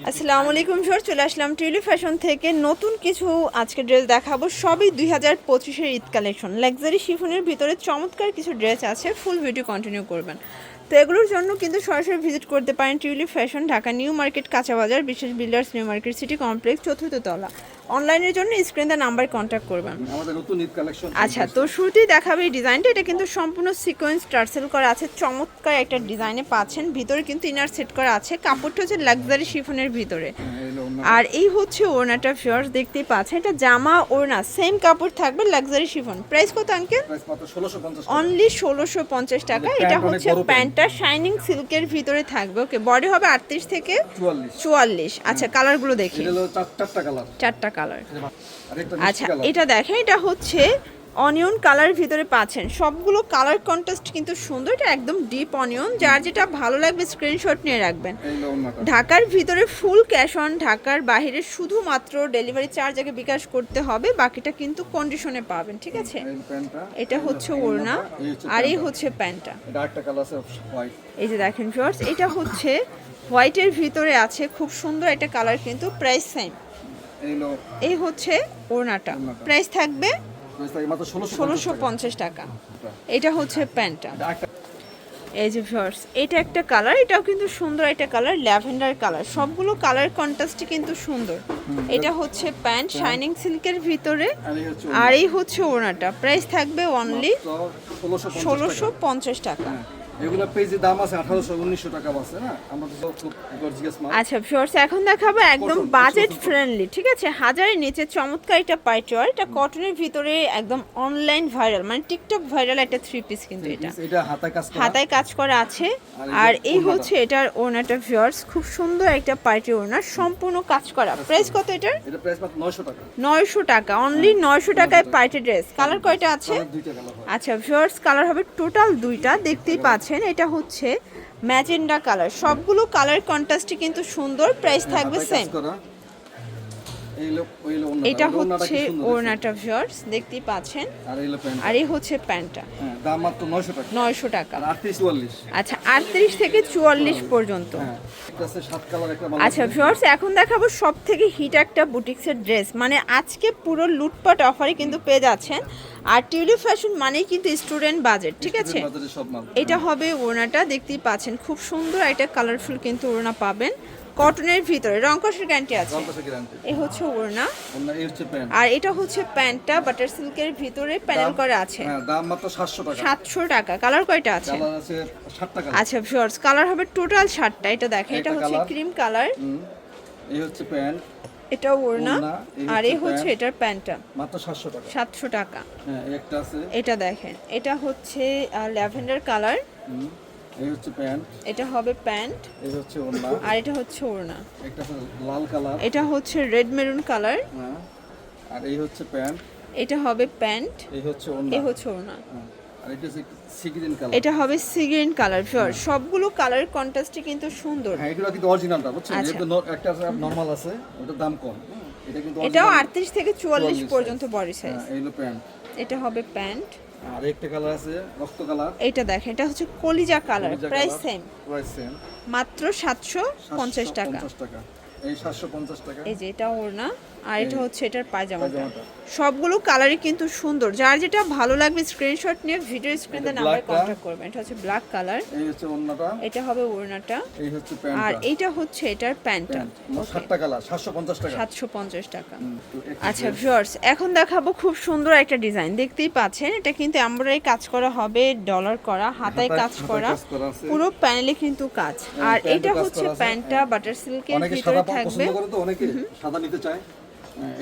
আসসালামু আলাইকুম স্যার, চলে আসলাম টিউলিপ ফ্যাশন থেকে নতুন কিছু আজকে ড্রেস দেখাবো। সবই 2025-এর ঈদ কালেকশন। লাক্সারি শিফনের ভিতরে চমৎকার কিছু ড্রেস আছে, ফুল ভিডিও কন্টিনিউ করবেন। তো এগুলোর জন্য কিন্তু সরাসরি ভিজিট করতে পারেন tulip fashion, Dhaka new market, কাঁচা বাজার, বিশেষ builders new market city complex, চতুর্থ তলা। অনলাইনের জন্য স্ক্রিনে নাম্বার কন্ট্যাক্ট করবেন। আমাদের নতুন ঈদ কালেকশন। আচ্ছা, তো শুরুতেই দেখাবে এই ডিজাইনটা। এটা কিন্তু সম্পূর্ণ সিকোয়েন্স টার্সেল করা আছে, চমৎকার একটা ডিজাইনে পাচ্ছেন। ভিতরে কিন্তু ইনার সেট করা আছে, কাপড়টা হচ্ছে লাক্সারি শিফনের ভিতরে। আর এই হচ্ছে ওড়নাটা, ফিয়ার্স দেখতেই পাচ্ছেন। এটা জামা ওড়না সেম কাপড় থাকবে, লাক্সারি শিফন। প্রাইস কত আঙ্কেল? প্রাইস মাত্র 1650 টাকা। অনলি 1650 টাকা। এটা হচ্ছে প্যান্টটা শাইনিং সিল্কের ভিতরে থাকবে। ওকে, বডি হবে 38 থেকে 44। আচ্ছা, কালারগুলো দেখি। এটা হলো চারটা কালার। চারটা কালার। আরেকটা আচ্ছা, এটা দেখেন, এটা হচ্ছে অনিয়ন কালার ভিতরে পাচ্ছেন। সবগুলো কালার কন্ট্রাস্ট কিন্তু সুন্দর। এটা একদম ডিপ অনিয়ন। যার যেটা ভালো লাগবে স্ক্রিনশট নিয়ে রাখবেন। ঢাকার ভিতরে ফুল ক্যাশ অন, ঢাকার বাইরে শুধুমাত্র ডেলিভারি চার্জ আগে বিকাশ করতে হবে, বাকিটা কিন্তু কন্ডিশনে পাবেন। ঠিক আছে, এটা হচ্ছে ওড়না আর এই হচ্ছে প্যান্টটা। এটা একটা কালার আছে হোয়াইট। এই যে দেখেন ভিউয়ার্স, এটা হচ্ছে হোয়াইটের ভিতরে আছে, খুব সুন্দর একটা কালার কিন্তু। Price same. এই হচ্ছে ওড়নাটা, প্রাইস থাকবে 1650 টাকা। এটা হচ্ছে প্যান্টটা। এই যে ভিউয়ার্স, এটা একটা কালার, এটাও কিন্তু সুন্দর একটা কালার, ল্যাভেন্ডার কালার। সবগুলো কালার কন্ট্রাস্টই কিন্তু সুন্দর। এটা হচ্ছে প্যান্ট শাইনিং সিল্কের ভিতরে, আর এই হচ্ছে ওড়নাটা। প্রাইস থাকবে অনলি 1650 টাকা। এগুলো পেজে দাম আছে 1800-1900 টাকা আছে না। আমরা তো খুব গর্জিয়াস মাল। আচ্ছা ভিউয়ার্স, এখন দেখাবো একদম বাজেট ফ্রেন্ডলি। ঠিক আছে, হাজারের নিচে চমৎকার একটা পাইটওয়ার। এটা কটনের ভিতরে একদম অনলাইন ভাইরাল, মানে টিকটক ভাইরাল একটা থ্রি পিস কিন্তু। এটা হাতায় কাজ করা আছে। আর এই হচ্ছে এটার ওড়নাটা ভিউয়ার্স, খুব সুন্দর একটা পার্টি ওড়না, সম্পূর্ণ কাজ করা। প্রাইস কত এটার? এটা প্রাইস মাত্র 900 টাকা। 900 টাকা, অনলি 900 টাকায় পার্টি ড্রেস। কালার কয়টা আছে? দুইটা কালার। আচ্ছা ভিউয়ার্স, কালার হবে টোটাল দুইটা, দেখতেই পাচ্ছেন। এটা হচ্ছে ম্যাজেন্ডা কালার। সবগুলো কালার কন্ট্রাস্টই কিন্তু সুন্দর। প্রাইস থাকবে সেম। এটা হচ্ছে ওড়নাটা ভিউয়ার্স, দেখতেই পাচ্ছেন। আর এই হচ্ছে প্যান্টটা। দাম মাত্র 900 টাকা। 900 টাকা। 38-44। আচ্ছা, 38 থেকে 44 পর্যন্ত। আচ্ছা ভিউয়ার্স, এখন দেখাবো সব থেকে হিট একটা বুটিক্সের ড্রেস। মানে আজকে পুরো লুটপাট অফারে কিন্তু পেয়ে যাচ্ছেন। আর টিউলিপ ফ্যাশন মানেই কিন্তু স্টুডেন্ট বাজেট। ঠিক আছে, এটা হবে ওড়নাটা, দেখতেই পাচ্ছেন। খুব সুন্দর একটা কালারফুল কিন্তু ওড়না পাবেন, কটনের ভিতরে। রং কষের গ্যারান্টি আছে। এই হচ্ছে ওড়না, আর এটা হচ্ছে প্যান্টটা বাটার সিল্কের ভিতরে প্যানেল করা আছে। দাম মাত্র 700 টাকা। 700 টাকা। কালার কয়টা আছে? কালার আছে 7টা কালার। আচ্ছা ভিউয়ার্স, কালার হবে টোটাল 7টা। এটা দেখেন, এটা হচ্ছে ক্রিম কালার। এই হচ্ছে প্যান্ট, এটা ওড়না, আর এই হচ্ছে এটার প্যান্টটা। মাত্র 700 টাকা। 700 টাকা। হ্যাঁ, একটা আছে। এটা দেখেন, এটা হচ্ছে ল্যাভেন্ডার কালার। এই হচ্ছে প্যান্ট, এটা হবে প্যান্ট। এই হচ্ছে ওড়না, আর এটা হচ্ছে ওড়না। একটা আছে লাল কালার। এটা হচ্ছে রেড মেরুন কালার। হ্যাঁ, আর এই হচ্ছে প্যান্ট। এটা হবে প্যান্ট। এই হচ্ছে ওড়না। এই হচ্ছে ওড়না। আর এটা হচ্ছে সি গ্রিন কালার। এটা হবে সি গ্রিন কালার। ফিওর সবগুলো কালার কন্ট্রাস্টই কিন্তু সুন্দর। হ্যাঁ, এগুলো কিন্তু অরিজিনালটা, বুঝছেন? এটা একটা আছে নরমাল আছে, ওটার দাম কম। এটা কিন্তু এটাও 38 থেকে 44 পর্যন্ত বডি সাইজ। হ্যাঁ, এই হলো প্যান্ট। এটা হবে প্যান্ট। আর একটা কালার আছে রক্ত কালার। এটা দেখেন, এটা হচ্ছে কলিজা colour. Price same. Price same, মাত্র 750 টাকা। 750 টাকা। এই 750 টাকা। এই যে এটা ওড়না, আর এটা হচ্ছে এটার পায়জামাটা। সবগুলো কালারই কিন্তু সুন্দর। যার যেটা ভালো লাগবে স্ক্রিনশট নিয়ে ভিডিও স্ক্রিনে নাম্বার কন্টাক্ট করবেন। এটা হচ্ছে ব্ল্যাক কালার। এই হচ্ছে ওড়নাটা। এটা হবে ওড়নাটা। এই হচ্ছে প্যান্টটা। আর এইটা হচ্ছে এটার প্যান্টটা। 7টা কালার, 750 টাকা। 750 টাকা। আচ্ছা ভিউয়ার্স, এখন দেখাবো খুব সুন্দর একটা ডিজাইন। দেখতেই পাচ্ছেন, এটা কিন্তু এমব্রয়ডারি কাজ করা হবে, ডলার করা, হাতায় কাজ করা, পুরো প্যানেলে কিন্তু কাজ। আর এটা হচ্ছে প্যান্টটা বাটার সিল্কের ভিতরে থাকবে। অনেকে সাদা নিতে চায়।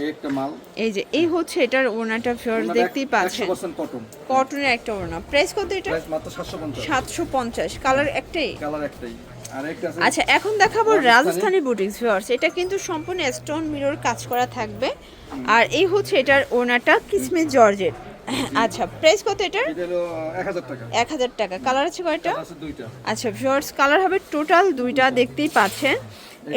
এই একটা মাল। এই যে এই হচ্ছে এটার ওড়নাটা ভিউয়ার্স, দেখতেই পাচ্ছেন। 100% কটন। কটনের একটা ওড়না। প্রাইস কত এটা? প্রাইস মাত্র 750। 750। কালার একটাই? কালার একটাই। আর একটা আছে। আচ্ছা, এখন দেখাবো রাজস্থানী বুটিক্স ভিউয়ার্স। এটা কিন্তু সম্পূর্ণ স্টোন মিরর কাজ করা থাকবে। আর এই হচ্ছে এটার ওড়নাটা কিসমিস জর্জেট। আচ্ছা, প্রাইস কত এটার? এটা হলো 1000 টাকা। 1000 টাকা। কালার আছে কয়টা? আছে দুইটা। আচ্ছা ভিউয়ার্স, কালার হবে টোটাল দুইটা, দেখতেই পাচ্ছেন।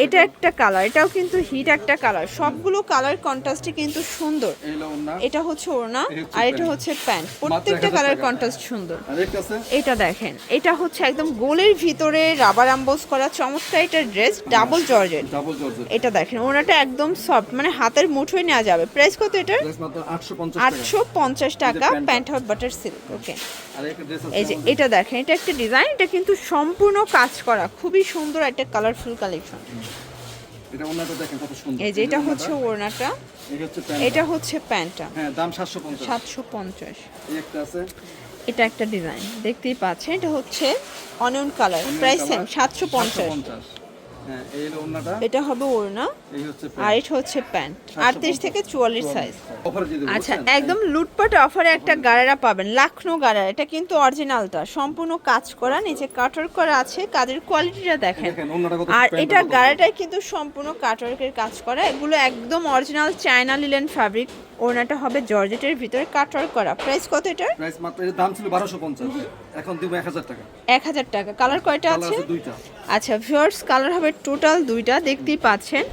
এটা একটা কালার, এটাও কিন্তু হিট একটা কালার, সবগুলো কালার কন্ট্রাস্টে কিন্তু সুন্দর। এই হলো ওড়না, এটা হচ্ছে ওড়না এই হচ্ছে আর এটা প্যান্ট। হচ্ছে প্যান্ট, প্রত্যেকটা 1000 কালার টাকা। কন্ট্রাস্ট সুন্দর। আর একটা আছে এটা দেখেন, এটা হচ্ছে একদম গোলের ভিতরে রাবার এমবোস করা চমৎকার এটা dress, double georgette. Double georgette, এটা দেখেন ওনাটা একদম সফট, মানে হাতের মুঠোয় নেওয়া যাবে। প্রাইস কত এটার? প্রাইস মাত্র 850 টাকা। 850 টাকা। প্যান্টটা। প্যান্ট হবে বাটার সিল্ক। ওকে, আর একটা ড্রেস আছে এই যে এটা দেখেন, এটা একটা ডিজাইন, এটা কিন্তু সম্পূর্ণ কাজ করা, খুবই সুন্দর একটা কালারফুল কালেকশন। এটা ওড়নাটা দেখেন কত সুন্দর। এই যে এটা হচ্ছে ওড়নাটা, এই হচ্ছে প্যান্ট, এটা হচ্ছে প্যান্টটা। হ্যাঁ দাম 750। 750। এই একটা আছে, এটা একটা ডিজাইন দেখতেই পাচ্ছেন, এটা হচ্ছে অনিয়ন কালার, প্রাইস সেম 750। 750। হ্যাঁ এই হলো ওড়নাটা, এটা হবে ওড়না এই হচ্ছে আর প্যান্ট। এটা হচ্ছে প্যান্ট, 38 থেকে 44 সাইজ। অফার দিয়ে দেব। আচ্ছা, একদম লুটপাট অফারে একটা গারারা পাবেন, লাখনো গারারা। এটা কিন্তু অরিজিনালটা, সম্পূর্ণ কাজ করা, নিচে কাটওয়ার করা আছে, কাজের কোয়ালিটিটা দেখেন। দেখেন ওড়নাটা কত, আর প্যান্টটা এটা কত গারাটাই কিন্তু সম্পূর্ণ কাটওয়ার্কের কাজ করা, এগুলো একদম অরিজিনাল চায়না লিলেন ফ্যাব্রিক। ওড়নাটা হবে জর্জেটের ভিতরে কাটওয়ার্ক করা। প্রাইস কত এটার? প্রাইস মাত্র, এর দাম ছিল 1250, এখন দিব 1000 টাকা। 1000 টাকা। কালার কয়টা কালার আছে? আছে দুইটা। আচ্ছা ভিউয়ার্স, কালার হবে টোটাল দুইটা, দেখতেই পাচ্ছেন।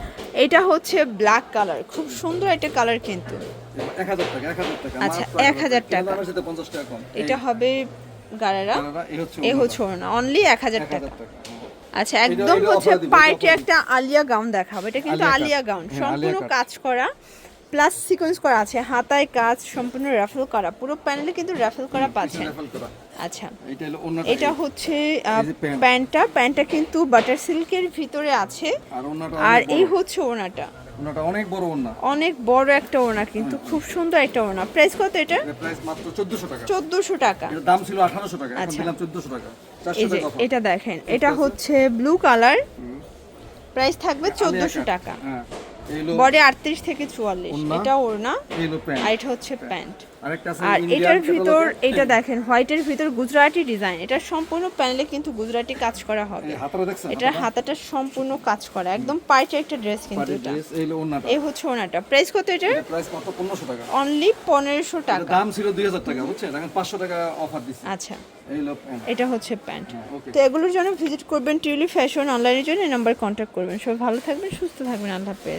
এটা হচ্ছে ব্ল্যাক কালার, খুব সুন্দর একটা কালার কিন্তু। 1000 টাকা, 1000 টাকা। আচ্ছা, মাত্র 1000 টাকা। আমার সাথে 50 টাকা কম। এটা হবে গারারা, এই হচ্ছে এ হচ্ছে ওড়না, অনলি 1000 টাকা। 1000 টাকা। আচ্ছা, একদম এটা হচ্ছে offer দিব, পার্টি এটা offer একটা আলিয়া গাউন দেখাবো। এটা কিন্তু আলিয়া আলিয়া কাট। গাউন, হ্যাঁ, সম্পূর্ণ আলিয়া কাট। কাজ করা, প্লাস সিকোয়েন্স করা আছে, হাতায় কাজ, সম্পূর্ণ রাফেল করা, পুরো প্যানেলে কিন্তু রাফেল করা পাচ্ছেন। রেফাল করা। আচ্ছা, এটা হলো ওড়নাটা, এটা হচ্ছে যে প্যান্ট। প্যান্টটা কিন্তু বাটার সিল্কের ভিতরে আছে। আর ওড়নাটা আর অনেক এই বড়। হচ্ছে ওড়নাটা, ওড়নাটা অনেক বড় ওড়না। অনেক বড় একটা ওড়না, কিন্তু খুব সুন্দর একটা ওড়না। প্রাইস কত এটা? এর প্রাইস মাত্র 1400 টাকা। 1400 টাকা। এর দাম ছিল 1800 টাকা, এখন আচ্ছা। দিলাম 1400 টাকা। এই 400 যে টাকা অফার। এটা দেখেন, এটা হচ্ছে ব্লু কালার, প্রাইস থাকবে 1400 টাকা। হ্যাঁ এই হলো বডি 38 থেকে 44। ওড়না। এটা ওড়না এই হলো প্যান্ট। আর এটা হচ্ছে প্যান্ট। আরেকটা আছে আর ইন্ডিয়ান এটার ভিতর, ক্যাটালগের। এটা দেখেন হোয়াইটের ভিতর গুজরাটি ডিজাইন, এটা সম্পূর্ণ প্যানেলে কিন্তু গুজরাটি কাজ করা হবে। এই হাতাটা দেখছেন? এটার হাতাটা সম্পূর্ণ কাজ করা, একদম পার্টি একটা ড্রেস কিন্তু পার্টি এটা। ড্রেস, এই হলো ওড়নাটা। এই হচ্ছে ওনাটা। প্রাইস কত এটার? এর প্রাইস মাত্র 1500 টাকা। অনলি 1500 এর টাকা। দাম ছিল 2000 টাকা, বুঝছেন? এখন 500 টাকা অফার দিছি। আচ্ছা, এই হলো প্যান্ট। এটা হচ্ছে প্যান্ট। ওকে। তো এগুলোর জন্য ভিজিট করবেন টিউলিপ ফ্যাশন, অনলাইনের জন্য এই নাম্বার কন্ট্যাক্ট করবেন। সবাই ভালো থাকবেন, সুস্থ থাকবেন, আল্লাহ হাফেজ।